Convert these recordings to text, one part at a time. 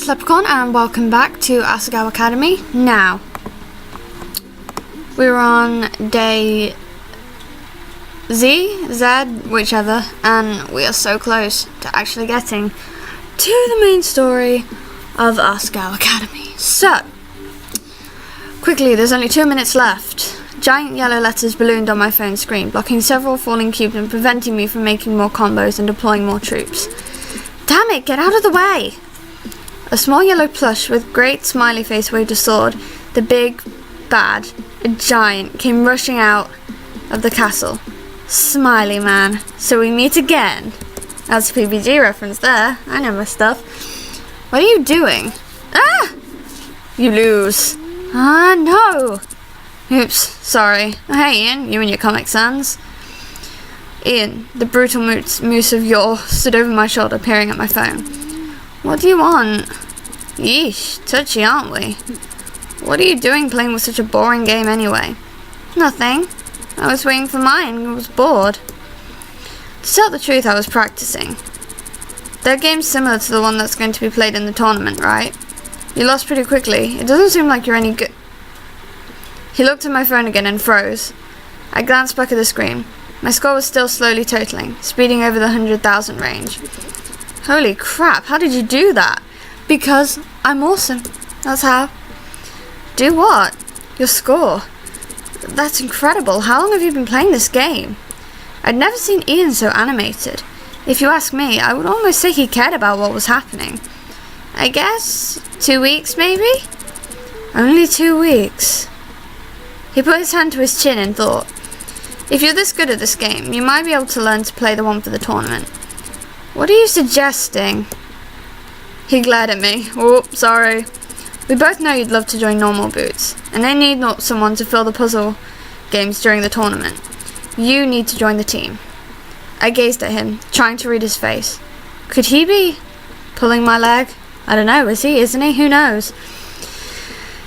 it's Leprechaun and welcome back to Asagao Academy. Now, we're on day Z, whichever, and we are so close to actually getting to the main story of Asagao Academy. So, quickly, there's only 2 minutes left. Giant yellow letters ballooned on my phone screen, blocking several falling cubes and preventing me from making more combos and deploying more troops. Damn it, get out of the way! A small yellow plush with great smiley face waved a sword. The big, bad, giant came rushing out of the castle. Smiley man, so we meet again. That's a PBG reference there. I know my stuff. What are you doing? Ah! You lose. Ah, no! Oops, sorry. Hey, Ian, you and your Comic Sans. Ian, the brutal moose of yore, stood over my shoulder, peering at my phone. What do you want? Yeesh, touchy, aren't we? What are you doing playing with such a boring game anyway? Nothing. I was waiting for mine and was bored. To tell the truth, I was practicing. That game's similar to the one that's going to be played in the tournament, right? You lost pretty quickly. It doesn't seem like you're any good. He looked at my phone again and froze. I glanced back at the screen. My score was still slowly totaling, speeding over the 100,000 range. Holy crap, how did you do that? Because I'm awesome. That's how. Do what? Your score. That's incredible. How long have you been playing this game? I'd never seen Ian so animated. If you ask me, I would almost say he cared about what was happening. I guess 2 weeks, maybe? Only 2 weeks. He put his hand to his chin and thought, if you're this good at this game, you might be able to learn to play the one for the tournament. What are you suggesting? He glared at me. Oh, sorry. We both know you'd love to join Normal Boots, and they need someone to fill the puzzle games during the tournament. You need to join the team. I gazed at him, trying to read his face. Could he be pulling my leg? I don't know, is he, isn't he? Who knows?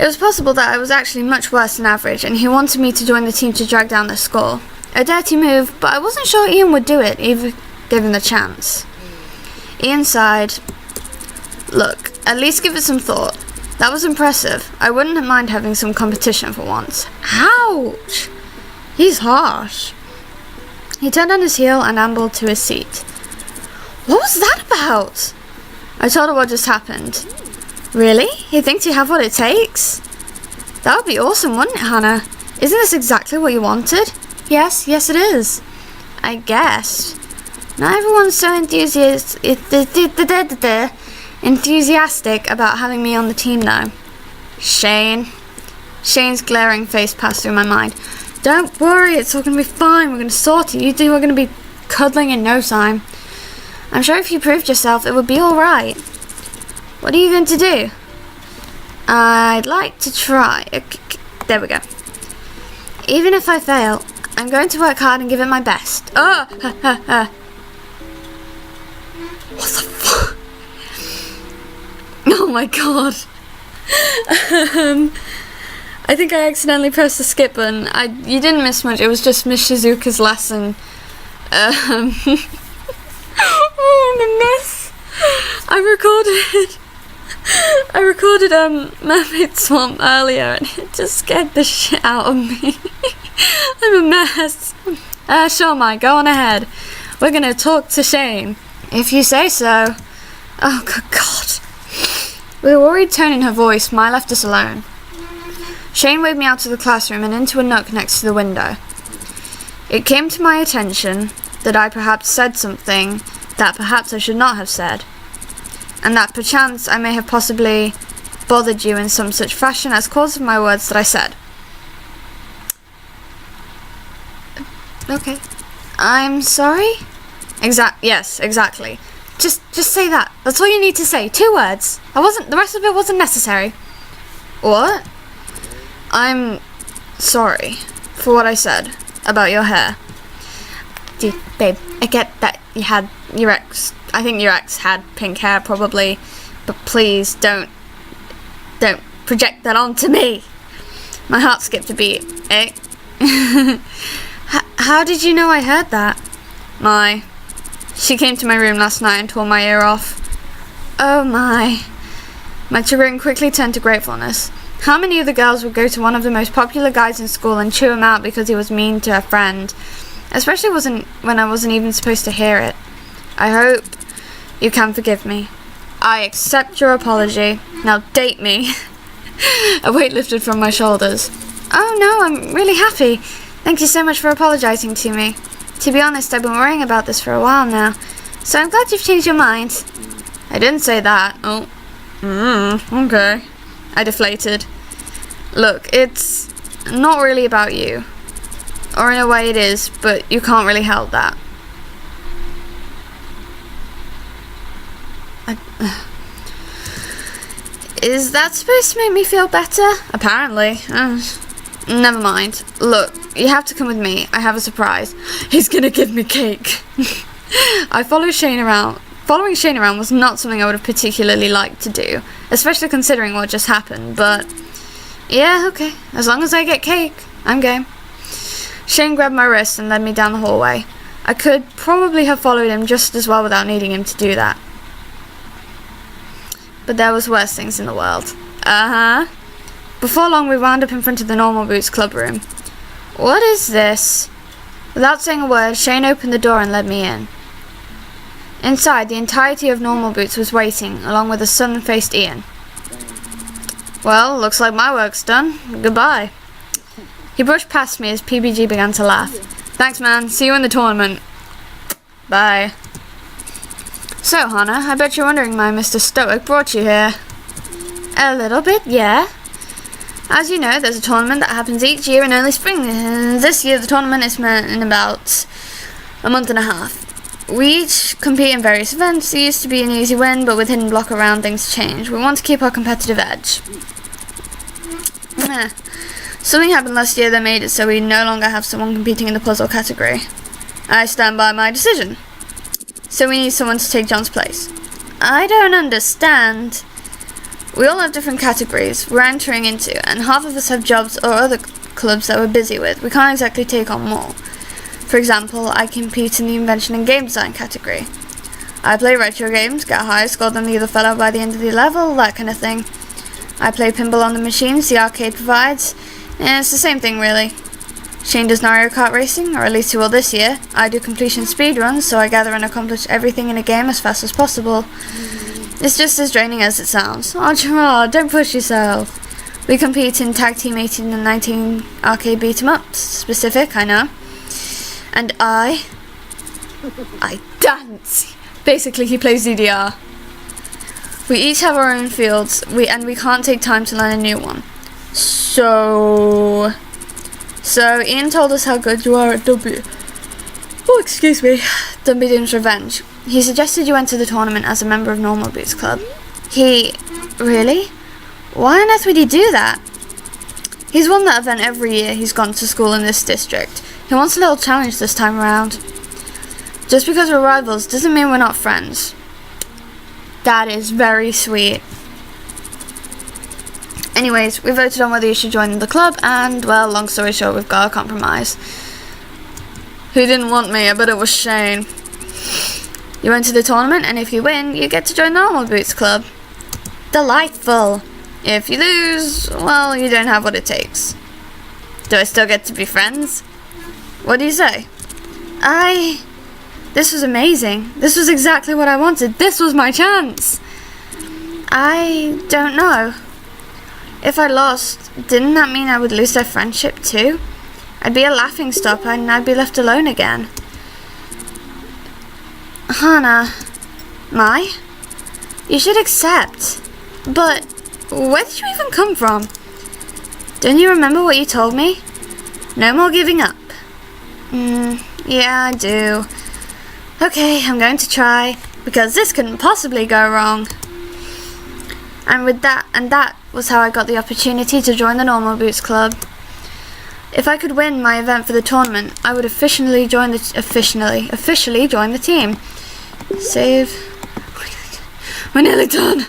It was possible that I was actually much worse than average, and he wanted me to join the team to drag down their score. A dirty move, but I wasn't sure Ian would do it, even given the chance. Ian sighed. Look, at least give it some thought. That was impressive. I wouldn't mind having some competition for once. Ouch! He's harsh. He turned on his heel and ambled to his seat. What was that about? I told her what just happened. Really? He thinks you have what it takes? That would be awesome, wouldn't it, Hannah? Isn't this exactly what you wanted? Yes it is. I guess. Not everyone's so enthusiastic about having me on the team, though. Shane. Shane's glaring face passed through my mind. Don't worry, it's all going to be fine. We're going to sort it. You two are going to be cuddling in no time. I'm sure if you proved yourself, it would be all right. What are you going to do? I'd like to try. Okay, there we go. Even if I fail, I'm going to work hard and give it my best. Oh! What the fuck? Oh my god. I think I accidentally pressed the skip button. You didn't miss much. It was just Miss Shizuka's lesson. Oh goodness. I recorded Mermaid Swamp earlier and it just scared the shit out of me. I'm a mess. Sure, Mike, go on ahead. We're gonna talk to Shane. If you say so. Oh, good God. With a worried tone in her voice, Mai left us alone. Shane waved me out of the classroom and into a nook next to the window. It came to my attention that I perhaps said something that perhaps I should not have said, and that perchance I may have possibly bothered you in some such fashion as cause of my words that I said. Okay. I'm sorry? Yes, exactly. Just say that. That's all you need to say. 2 words. The rest of it wasn't necessary. What? I'm sorry for what I said about your hair. Dude, babe, I get that you had your ex. I think your ex had pink hair probably, but please don't project that onto me. My heart skipped a beat. Eh? How did you know I heard that? She came to my room last night and tore my ear off. Oh my. My chagrin quickly turned to gratefulness. How many of the girls would go to one of the most popular guys in school and chew him out because he was mean to a friend? Especially when I wasn't even supposed to hear it. I hope you can forgive me. I accept your apology. Now date me. A weight lifted from my shoulders. Oh no, I'm really happy. Thank you so much for apologizing to me. To be honest, I've been worrying about this for a while now. So I'm glad you've changed your mind. I didn't say that. Oh. Okay. I deflated. Look, it's not really about you. Or in a way it is, but you can't really help that. Is that supposed to make me feel better? Apparently. Never mind. Look, you have to come with me. I have a surprise. He's gonna give me cake. I followed Shane around. Following Shane around was not something I would have particularly liked to do, especially considering what just happened, but yeah, okay. As long as I get cake, I'm game. Shane grabbed my wrist and led me down the hallway. I could probably have followed him just as well without needing him to do that. But there was worse things in the world. Before long, we wound up in front of the Normal Boots club room. What is this? Without saying a word, Shane opened the door and led me in. Inside, the entirety of Normal Boots was waiting, along with a sun-faced Ian. Well, looks like my work's done. Goodbye. He brushed past me as PBG began to laugh. Thanks, man. See you in the tournament. Bye. So, Hannah, I bet you're wondering why Mr. Stoic brought you here. A little bit, yeah. As you know, there's a tournament that happens each year in early spring. This year, the tournament is meant in about a month and a half. We each compete in various events. It used to be an easy win, but with Hidden Block around, things change. We want to keep our competitive edge. Something happened last year that made it so we no longer have someone competing in the puzzle category. I stand by my decision. So we need someone to take John's place. I don't understand. We all have different categories we're entering into, and half of us have jobs or other clubs that we're busy with. We can't exactly take on more. For example, I compete in the invention and game design category. I play retro games, get higher score than the other fellow by the end of the level, that kind of thing. I play pinball on the machines the arcade provides, and it's the same thing really. Shane does Mario Kart racing, or at least he will this year. I do completion speedruns, so I gather and accomplish everything in a game as fast as possible. It's just as draining as it sounds. Oh, Gerard, don't push yourself. We compete in Tag Team 18 and 19 arcade beat-em-ups. Specific, I know. And I dance. Basically, he plays DDR. We each have our own fields, and we can't take time to learn a new one. So Ian told us how good you are at Dumby Doom's Revenge. He suggested you enter the tournament as a member of Normal Boots Club. Really? Why on earth would he do that? He's won that event every year he's gone to school in this district. He wants a little challenge this time around. Just because we're rivals doesn't mean we're not friends. That is very sweet. Anyways, we voted on whether you should join the club, and, well, long story short, we've got a compromise. Who didn't want me? I bet it was Shane. You enter the tournament, and if you win, you get to join the Normal Boots Club. Delightful. If you lose, well, you don't have what it takes. Do I still get to be friends? What do you say? This was amazing. This was exactly what I wanted. This was my chance. I don't know. If I lost, didn't that mean I would lose their friendship too? I'd be a laughingstock and I'd be left alone again. Hannah, you should accept. But where did you even come from? Don't you remember what you told me? No more giving up. Yeah, I do. Okay, I'm going to try, because this couldn't possibly go wrong. And that was how I got the opportunity to join the Normal Boots Club. If I could win my event for the tournament, I would officially join the team. Save. We're nearly done.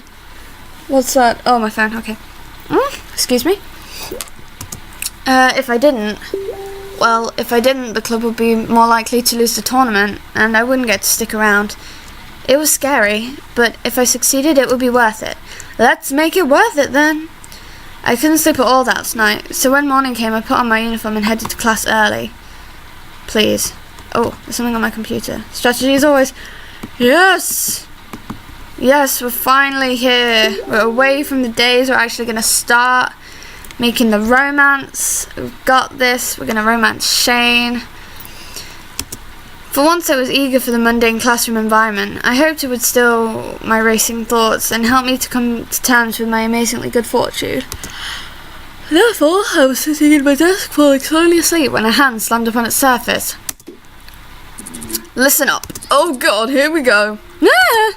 What's that? Oh, my phone. Okay. Excuse me. If I didn't, the club would be more likely to lose the tournament, and I wouldn't get to stick around. It was scary, but if I succeeded, it would be worth it. Let's make it worth it, then. I couldn't sleep at all that night, so when morning came, I put on my uniform and headed to class early. Please. Oh, there's something on my computer. Strategy as always. Yes! Yes, we're finally here. We're away from the days we're actually going to start making the romance. We've got this. We're going to romance Shane. For once I was eager for the mundane classroom environment. I hoped it would still my racing thoughts and help me to come to terms with my amazingly good fortune. Therefore, I was sitting in my desk falling slowly asleep when a hand slammed upon its surface. Listen up. Oh god, here we go. Ah!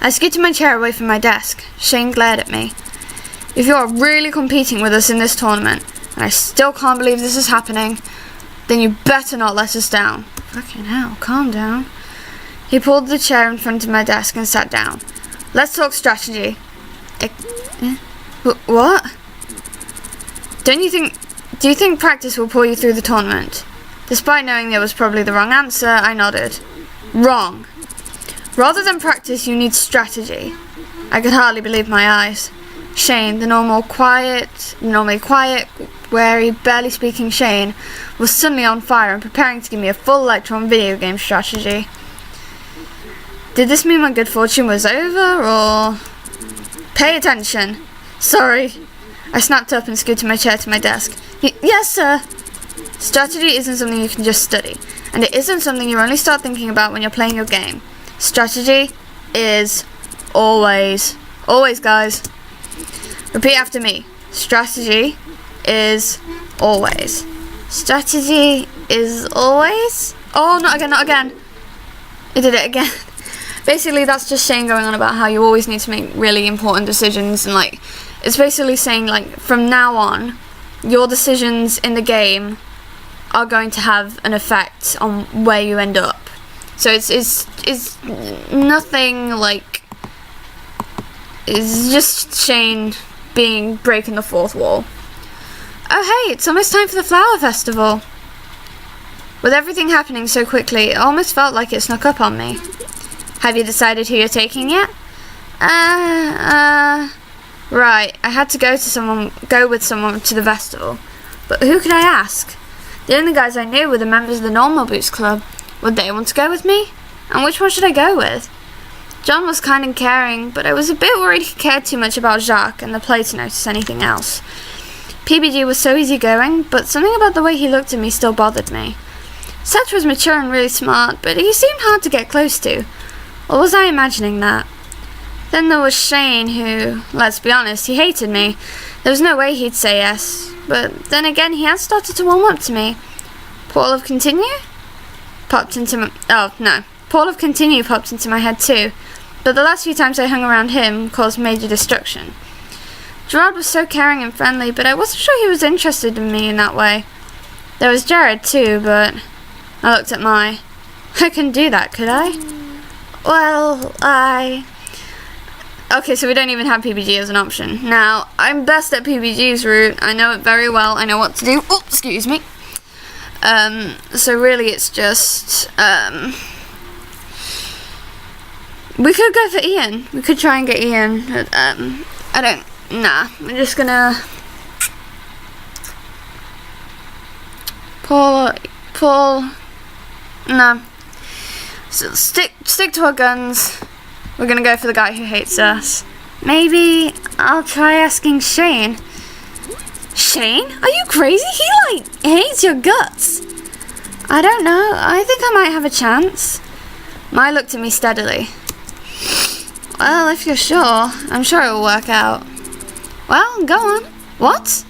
I scooted my chair away from my desk. Shane glared at me. If you are really competing with us in this tournament, and I still can't believe this is happening, then you better not let us down. Fucking hell, calm down. He pulled the chair in front of my desk and sat down. Let's talk strategy. What? Do you think practice will pull you through the tournament? Despite knowing there was probably the wrong answer, I nodded. Wrong. Rather than practice, you need strategy. I could hardly believe my eyes. Shane, the normally quiet, wary, barely speaking Shane, was suddenly on fire and preparing to give me a full lecture on video game strategy. Did this mean my good fortune was over, or... Pay attention. Sorry. I snapped up and scooted my chair to my desk. Yes, sir. Strategy isn't something you can just study, and it isn't something you only start thinking about when you're playing your game. Strategy is always, guys. Repeat after me. Strategy is always. Strategy is always? Oh, not again. I did it again. Basically, that's just Shane going on about how you always need to make really important decisions, and like, it's basically saying like, from now on, your decisions in the game are going to have an effect on where you end up. So it's nothing like, it's just Shane breaking the fourth wall. Oh hey, it's almost time for the flower festival. With everything happening so quickly, it almost felt like it snuck up on me. Have you decided who you're taking yet? Right, I had to go with someone to the festival. But who could I ask? The only guys I knew were the members of the Normal Boots Club. Would they want to go with me? And which one should I go with? John was kind and caring, but I was a bit worried he cared too much about Jacques and the play to notice anything else. PBG was so easygoing, but something about the way he looked at me still bothered me. Seth was mature and really smart, but he seemed hard to get close to. Or was I imagining that? Then there was Shane, who, let's be honest, he hated me. There was no way he'd say yes. But then again, he had started to warm up to me. Paul of Continue? Paul of Continue popped into my head too. But the last few times I hung around him caused major destruction. Gerard was so caring and friendly, but I wasn't sure he was interested in me in that way. There was Jared too, but I looked at I couldn't do that, could I? Well, Okay, so we don't even have PBG as an option. Now, I'm best at PBG's route. I know it very well. I know what to do. Oh, excuse me. So really it's just, we could go for Ian. We could try and get Ian. I'm just gonna... Paul, no. So stick to our guns. We're gonna go for the guy who hates us. Maybe I'll try asking Shane. Shane? Are you crazy? He hates your guts. I don't know. I think I might have a chance. Mai looked at me steadily. Well, if you're sure, I'm sure it will work out. Well, go on. What?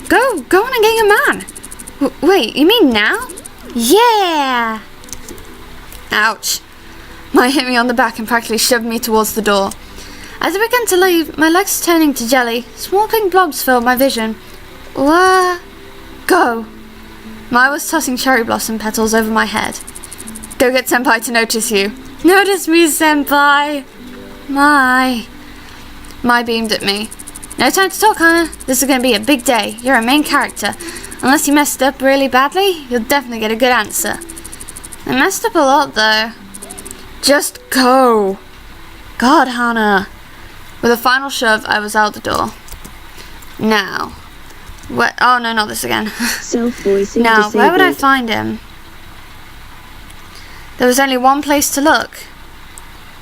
Go on and get your man. Wait, you mean now? Yeah! Ouch. Mai hit me on the back and practically shoved me towards the door. As I began to leave, my legs turning to jelly, small pink blobs filled my vision. Go. Mai was tossing cherry blossom petals over my head. Go get Senpai to notice you. Notice me, Senpai. Mai beamed at me. No time to talk, Hannah. This is going to be a big day. You're a main character. Unless you messed up really badly, you'll definitely get a good answer. I messed up a lot though. Just go. God, Hannah. With a final shove, I was out the door. Now. What? Oh no, not this again. Self-voicing Now, disabled. where would I find him? There was only one place to look.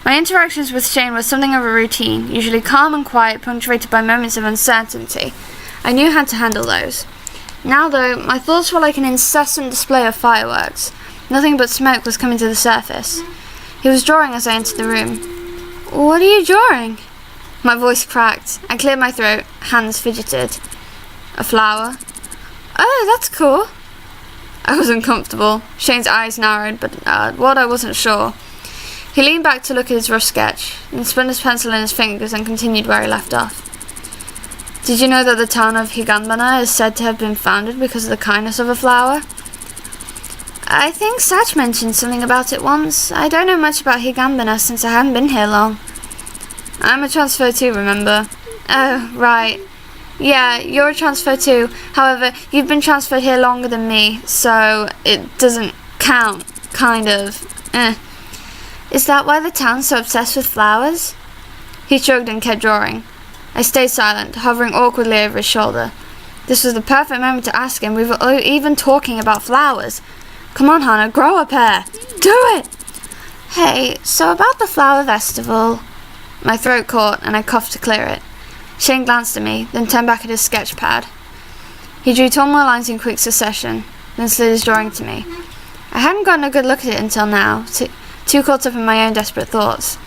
My interactions with Shane were something of a routine, usually calm and quiet, punctuated by moments of uncertainty. I knew how to handle those. Now, though, my thoughts were like an incessant display of fireworks. Nothing but smoke was coming to the surface. He was drawing as I entered the room. What are you drawing? My voice cracked. I cleared my throat. Hands fidgeted. A flower. Oh, that's cool. I was uncomfortable. Shane's eyes narrowed, but what I wasn't sure. He leaned back to look at his rough sketch, then spun his pencil in his fingers and continued where he left off. Did you know that the town of Higanbana is said to have been founded because of the kindness of a flower? I think Satch mentioned something about it once. I don't know much about Higanbana since I haven't been here long. I'm a transfer too, remember? Oh, right. Yeah, you're a transfer too. However, you've been transferred here longer than me, so it doesn't count, kind of. Is that why the town's so obsessed with flowers? He shrugged and kept drawing. I stayed silent, hovering awkwardly over his shoulder. This was the perfect moment to ask him. We were even talking about flowers. Come on, Hannah, grow a pair. Do it! Hey, so about the flower festival. My throat caught and I coughed to clear it. Shane glanced at me, then turned back at his sketch pad. He drew 12 more lines in quick succession, then slid his drawing to me. I hadn't gotten a good look at it until now, too caught up in my own desperate thoughts.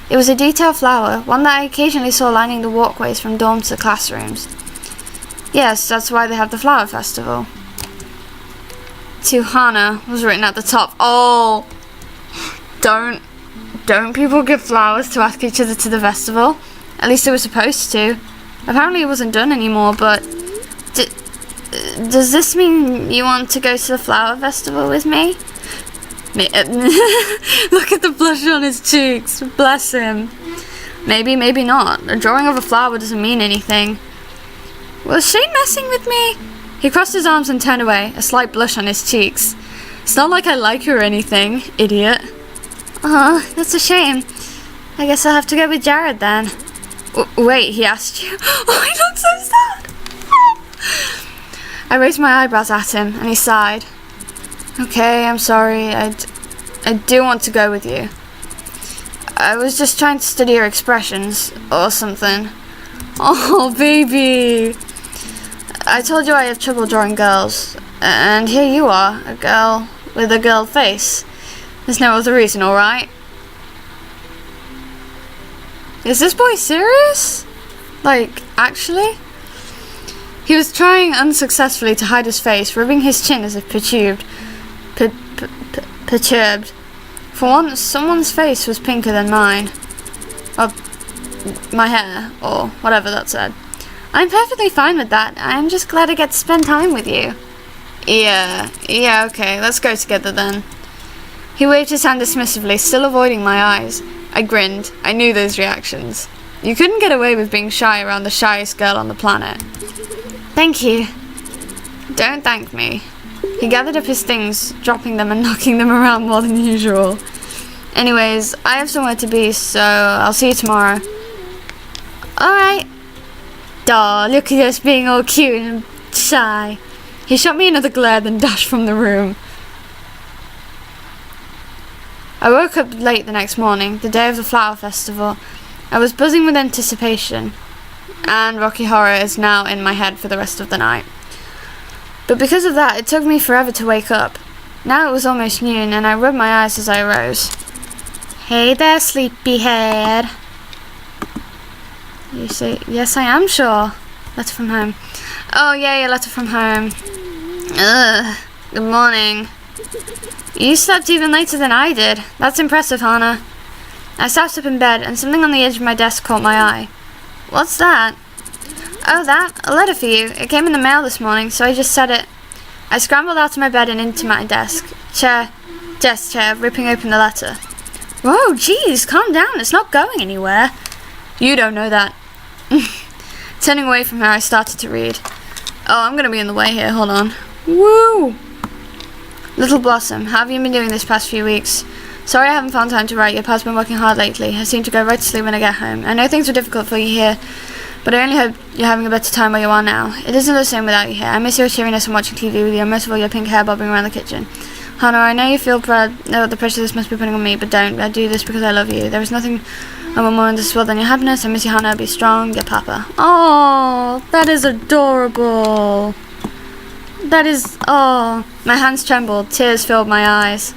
It was a detailed flower, one that I occasionally saw lining the walkways from dorms to classrooms. Yes, that's why they have the flower festival. To Hannah was written at the top. Oh, don't people give flowers to ask each other to the festival? At least they were supposed to. Apparently it wasn't done anymore, but does this mean you want to go to the flower festival with me? Look at the blush on his cheeks. Bless him. Maybe, maybe not. A drawing of a flower doesn't mean anything. Was Shane messing with me? He crossed his arms and turned away, a slight blush on his cheeks. It's not like I like you or anything, idiot. Oh, that's a shame. I guess I'll have to go with Jared then. Wait, he asked you? Oh, he looked so sad. I raised my eyebrows at him, and he sighed. Okay, I'm sorry. I do want to go with you. I was just trying to study your expressions, or something. Oh, baby. I told you I have trouble drawing girls, and here you are, a girl with a girl face. There's no other reason, alright? Is this boy serious? Like, actually? He was trying unsuccessfully to hide his face, rubbing his chin as if perturbed. Perturbed. For once, someone's face was pinker than mine. Or my hair, or whatever that said. I'm perfectly fine with that. I'm just glad I get to spend time with you. Yeah, okay, let's go together then. He waved his hand dismissively, still avoiding my eyes. I grinned. I knew those reactions. You couldn't get away with being shy around the shyest girl on the planet. Thank you. Don't thank me. He gathered up his things, dropping them and knocking them around more than usual. Anyways, I have somewhere to be, so I'll see you tomorrow. Alright. Aw, look at us being all cute and shy. He shot me another glare, then dashed from the room. I woke up late the next morning, the day of the flower festival. I was buzzing with anticipation, and Rocky Horror is now in my head for the rest of the night. But because of that, it took me forever to wake up. Now it was almost noon, and I rubbed my eyes as I arose. Hey there, sleepyhead. You say, yes I am sure. Letter from home. Oh yeah, letter from home. Ugh, good morning. You slept even later than I did. That's impressive, Hannah. I sat up in bed, and something on the edge of my desk caught my eye. What's that? Oh, that? A letter for you. It came in the mail this morning, so I just said it. I scrambled out of my bed and into my desk chair, ripping open the letter. Whoa, geez, calm down. It's not going anywhere. You don't know that. Turning away from her, I started to read. Oh, I'm going to be in the way here. Hold on. Woo! Little Blossom, how have you been doing this past few weeks? Sorry I haven't found time to write. Your pa's been working hard lately. I seem to go right to sleep when I get home. I know things were difficult for you here, but I only hope you're having a better time where you are now. It isn't the same without you here. I miss your cheeriness and watching TV with you, and most of all your pink hair bobbing around the kitchen. Hana, I know you feel proud, know the pressure this must be putting on me, but don't. I do this because I love you. There is nothing I want more in this world than your happiness. I miss you, Hana. Be strong, your papa. Oh, that is adorable. That is, oh. My hands trembled, tears filled my eyes.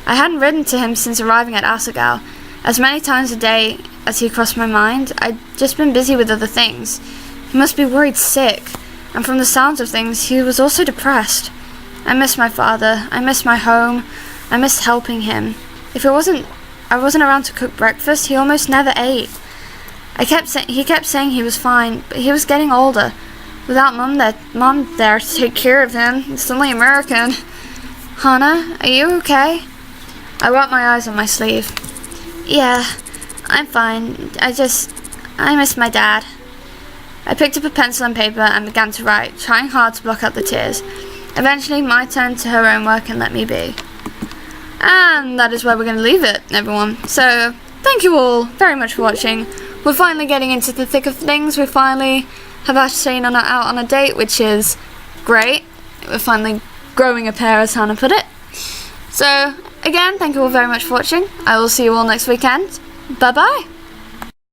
I hadn't written to him since arriving at Asagao. As many times a day as he crossed my mind, I'd just been busy with other things. He must be worried sick, and from the sounds of things, he was also depressed. I missed my father, I missed my home, I missed helping him. If I wasn't around to cook breakfast, he almost never ate. He kept saying he was fine, but he was getting older. Without Mom there to take care of him, it's only American. Hana, are you okay? I wiped my eyes on my sleeve. Yeah, I'm fine. I miss my dad. I picked up a pencil and paper and began to write, trying hard to block out the tears. Eventually, Mai turned to her own work and let me be. And that is where we're going to leave it, everyone. So, thank you all very much for watching. We're finally getting into the thick of things. We finally have Ashane out on a date, which is great. We're finally growing a pair, as Hannah put it. So, again, thank you all very much for watching. I will see you all next weekend. Bye-bye.